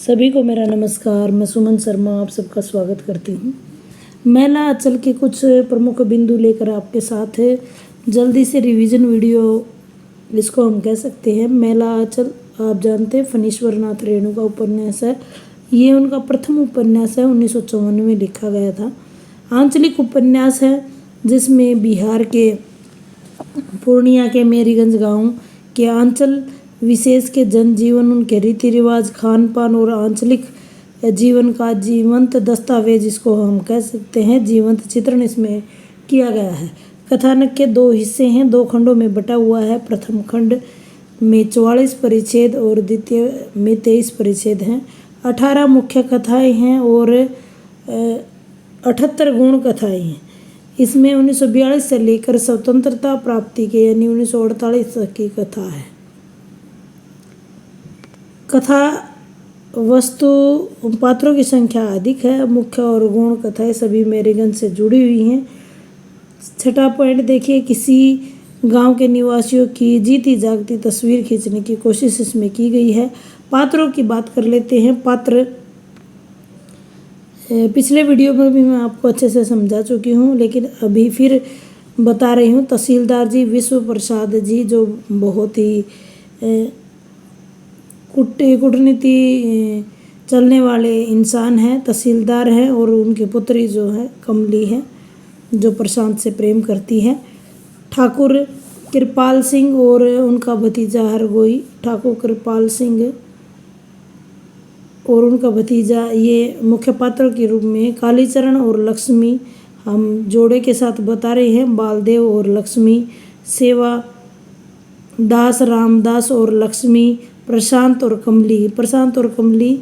सभी को मेरा नमस्कार। मैं सुमन शर्मा आप सबका स्वागत करती हूँ। महिला आंचल के कुछ प्रमुख बिंदु लेकर आपके साथ है। जल्दी से रिवीजन वीडियो इसको हम कह सकते हैं। महिला आंचल आप जानते हैं फणीश्वर नाथ रेणु का उपन्यास है। ये उनका प्रथम उपन्यास है, 1954 में लिखा गया था। आंचलिक उपन्यास है जिसमें बिहार के पूर्णिया के मेरीगंज गांव के आंचल विशेष के जनजीवन, उनके रीति रिवाज, खान पान और आंचलिक जीवन का जीवंत दस्तावेज इसको हम कह सकते हैं, जीवंत चित्रण इसमें किया गया है। कथानक के 2 हिस्से हैं, 2 खंडों में बटा हुआ है। प्रथम खंड में 44 परिच्छेद और द्वितीय में 23 परिच्छेद हैं। 18 मुख्य कथाएं हैं और 78 गुण कथाएं हैं। इसमें 1942 से लेकर स्वतंत्रता प्राप्ति के यानी 1948 तक की कथा है। कथा वस्तु पात्रों की संख्या अधिक है। मुख्य और गौण कथाएं सभी मेरीगंज से जुड़ी हुई हैं। 6ठा पॉइंट देखिए, किसी गांव के निवासियों की जीती जागती तस्वीर खींचने की कोशिश इसमें की गई है। पात्रों की बात कर लेते हैं। पात्र पिछले वीडियो में भी मैं आपको अच्छे से समझा चुकी हूँ, लेकिन अभी फिर बता रही हूँ। तहसीलदार जी विश्व प्रसाद जी, जो बहुत ही कूटनीति चलने वाले इंसान हैं, तहसीलदार हैं, और उनकी पुत्री जो है कमली है, जो प्रशांत से प्रेम करती है। ठाकुर कृपाल सिंह और उनका भतीजा हरगोई। ठाकुर कृपाल सिंह और उनका भतीजा ये मुख्य पात्रों के रूप में। कालीचरण और लक्ष्मी हम जोड़े के साथ बता रहे हैं। बालदेव और लक्ष्मी, सेवा दास, रामदास और लक्ष्मी, प्रशांत और कमली। प्रशांत और कमली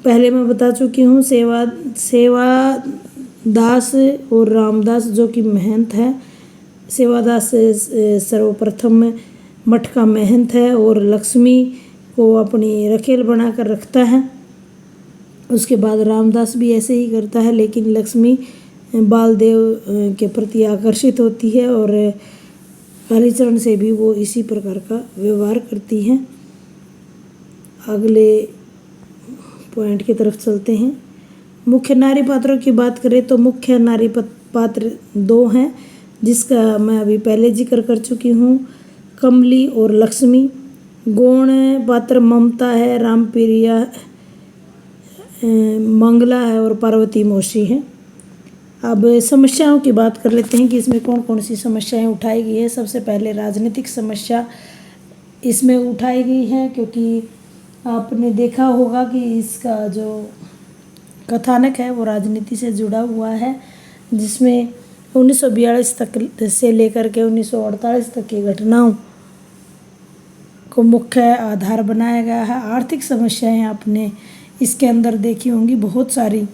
पहले मैं बता चुकी हूँ। सेवा दास और रामदास जो कि महंत है। सेवादास सर्वप्रथम मठ का महंत है और लक्ष्मी को अपनी रखेल बनाकर रखता है। उसके बाद रामदास भी ऐसे ही करता है, लेकिन लक्ष्मी बालदेव के प्रति आकर्षित होती है और कालीचरण से भी वो इसी प्रकार का व्यवहार करती हैं। अगले पॉइंट की तरफ चलते हैं। मुख्य नारी पात्रों की बात करें तो मुख्य नारी पात्र 2 हैं, जिसका मैं अभी पहले जिक्र कर चुकी हूँ, कमली और लक्ष्मी। गौण पात्र ममता है, रामप्रिया, मंगला है और पार्वती मौसी है। अब समस्याओं की बात कर लेते हैं कि इसमें कौन कौन सी समस्याएं उठाई गई है। सबसे पहले राजनीतिक समस्या इसमें उठाई गई है, क्योंकि आपने देखा होगा कि इसका जो कथानक है वो राजनीति से जुड़ा हुआ है, जिसमें 1942 तक से लेकर के 1948 तक की घटनाओं को मुख्य आधार बनाया गया है। आर्थिक समस्याएं आपने इसके अंदर देखी होंगी बहुत सारी,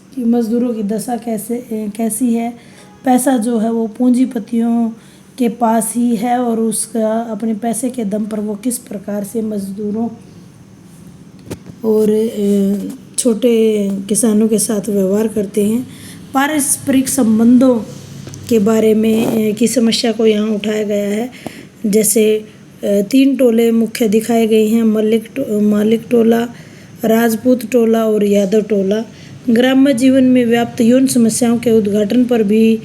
कि मज़दूरों की दशा कैसी है। पैसा जो है वो पूंजीपतियों के पास ही है और उसका अपने पैसे के दम पर वो किस प्रकार से मज़दूरों और छोटे किसानों के साथ व्यवहार करते हैं। पारस्परिक संबंधों के बारे में की समस्या को यहाँ उठाया गया है। जैसे 3 टोले मुख्य दिखाए गए हैं, मालिक टोला, राजपूत टोला और यादव टोला। ग्राम्य जीवन में व्याप्त यौन समस्याओं के उद्घाटन पर भी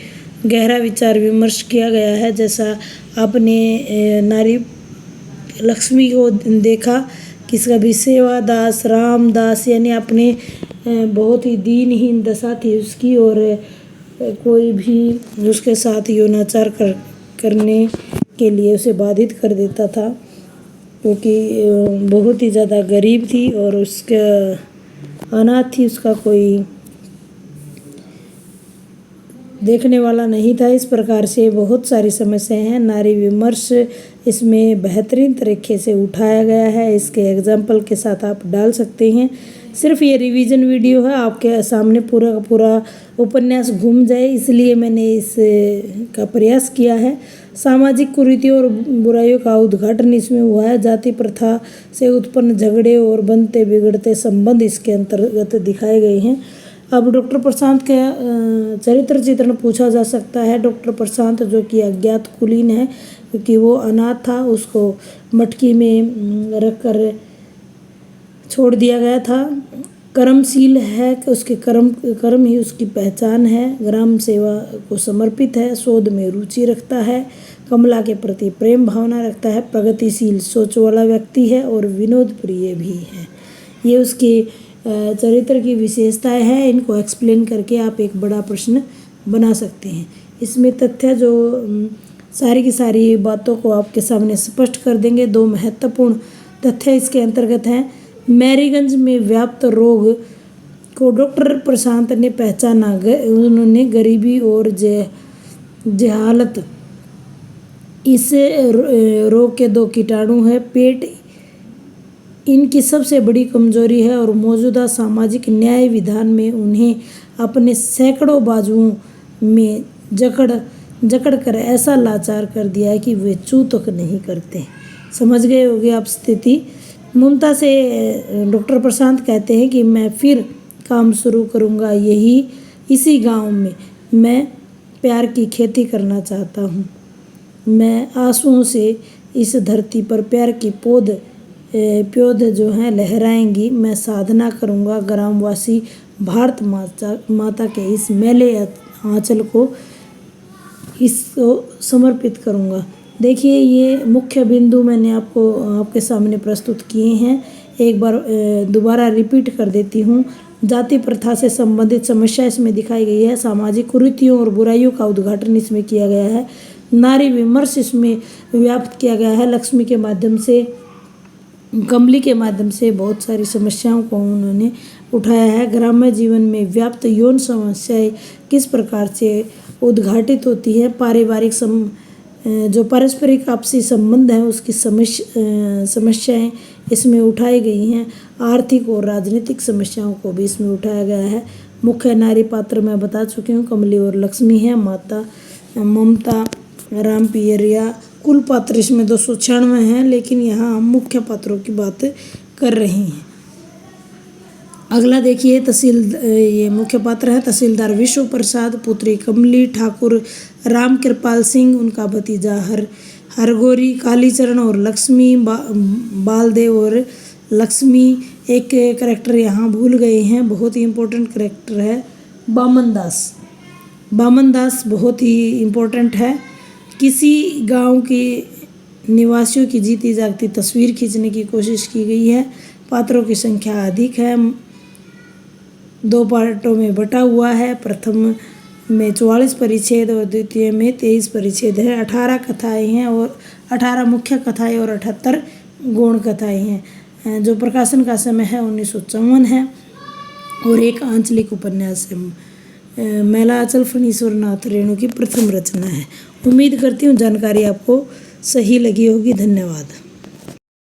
गहरा विचार विमर्श किया गया है। जैसा आपने नारी लक्ष्मी को देखा, किसका भी सेवादास, रामदास, यानी अपने बहुत ही दीनहीन दशा थी उसकी, और कोई भी उसके साथ यौनाचार करने के लिए उसे बाधित कर देता था, क्योंकि बहुत ही ज़्यादा गरीब थी और उसका अनाथ थी, उसका कोई देखने वाला नहीं था। इस प्रकार से बहुत सारी समस्याएं हैं। नारी विमर्श इसमें बेहतरीन तरीके से उठाया गया है। इसके एग्जाम्पल के साथ आप डाल सकते हैं। सिर्फ ये रिवीजन वीडियो है, आपके सामने पूरा का पूरा उपन्यास घूम जाए, इसलिए मैंने इस का प्रयास किया है। सामाजिक कुरीतियों और बुराइयों का उद्घाटन इसमें हुआ है। जाति प्रथा से उत्पन्न झगड़े और बनते बिगड़ते संबंध इसके अंतर्गत दिखाए गए हैं। अब डॉक्टर प्रशांत का चरित्र चित्रण पूछा जा सकता है। डॉक्टर प्रशांत जो कि अज्ञात कुलीन है, क्योंकि वो अनाथ था, उसको मटकी में रखकर छोड़ दिया गया था। कर्मशील है कि उसके कर्म ही उसकी पहचान है। ग्राम सेवा को समर्पित है। शोध में रुचि रखता है। कमला के प्रति प्रेम भावना रखता है। प्रगतिशील सोच वाला व्यक्ति है और विनोद प्रिय भी है। ये उसके चरित्र की विशेषताएं हैं। इनको एक्सप्लेन करके आप एक बड़ा प्रश्न बना सकते हैं। इसमें तथ्य जो सारी की सारी बातों को आपके सामने स्पष्ट कर देंगे। 2 महत्वपूर्ण तथ्य इसके अंतर्गत हैं। मैरीगंज में व्याप्त रोग को डॉक्टर प्रशांत ने पहचाना। उन्होंने गरीबी और जहालत, इस रोग के 2 कीटाणु हैं। पेट इनकी सबसे बड़ी कमजोरी है और मौजूदा सामाजिक न्याय विधान में उन्हें अपने सैकड़ों बाजुओं में जकड़ कर ऐसा लाचार कर दिया है कि वे चू तक नहीं करते। समझ गए होंगे आप स्थिति। ममता से डॉक्टर प्रशांत कहते हैं कि मैं फिर काम शुरू करूंगा। इसी गांव में मैं प्यार की खेती करना चाहता हूं। मैं आंसुओं से इस धरती पर प्यार की पौध जो हैं लहराएंगी। मैं साधना करूंगा। ग्रामवासी भारत माता के इस मैले आंचल को इसको समर्पित करूंगा। देखिए, ये मुख्य बिंदु मैंने आपके सामने प्रस्तुत किए हैं। एक बार दोबारा रिपीट कर देती हूँ। जाति प्रथा से संबंधित समस्या इसमें दिखाई गई है। सामाजिक कुरीतियों और बुराइयों का उद्घाटन इसमें किया गया है। नारी विमर्श इसमें व्याप्त किया गया है। लक्ष्मी के माध्यम से, कमली के माध्यम से बहुत सारी समस्याओं को उन्होंने उठाया है। ग्राम्य जीवन में व्याप्त यौन समस्याएं किस प्रकार से उद्घाटित होती है। पारिवारिक जो पारस्परिक आपसी संबंध है उसकी समस्याएं इसमें उठाई गई हैं। आर्थिक और राजनीतिक समस्याओं को भी इसमें उठाया गया है। मुख्य नारी पात्र मैं बता चुकी हूँ, कमली और लक्ष्मी है। माता ममता, राम पियरिया, कुल पात्र इसमें 296 हैं, लेकिन यहाँ हम मुख्य पात्रों की बात कर रहे हैं। अगला देखिए, ये मुख्य पात्र है तहसीलदार विश्व प्रसाद, पुत्री कमली, ठाकुर राम कृपाल सिंह, उनका भतीजा हरगोरी, कालीचरण और लक्ष्मी, बालदेव और लक्ष्मी। एक करेक्टर यहाँ भूल गए हैं, बहुत ही इम्पोर्टेंट करेक्टर है, बामन दास। बामन दास बहुत ही इम्पोर्टेंट है। किसी गांव के निवासियों की जीती जागती तस्वीर खींचने की कोशिश की गई है। पात्रों की संख्या अधिक है, 2 पार्टों में बटा हुआ है। प्रथम में 44 परिच्छेद और द्वितीय में 23 परिच्छेद है। 18 कथाएं हैं और 18 मुख्य कथाएं और 78 गौण कथाएं हैं। जो प्रकाशन का समय है 1954 है और एक आंचलिक उपन्यास है। मैलाचल फणीश्वर नाथ रेणु की प्रथम रचना है। उम्मीद करती हूँ जानकारी आपको सही लगी होगी। धन्यवाद।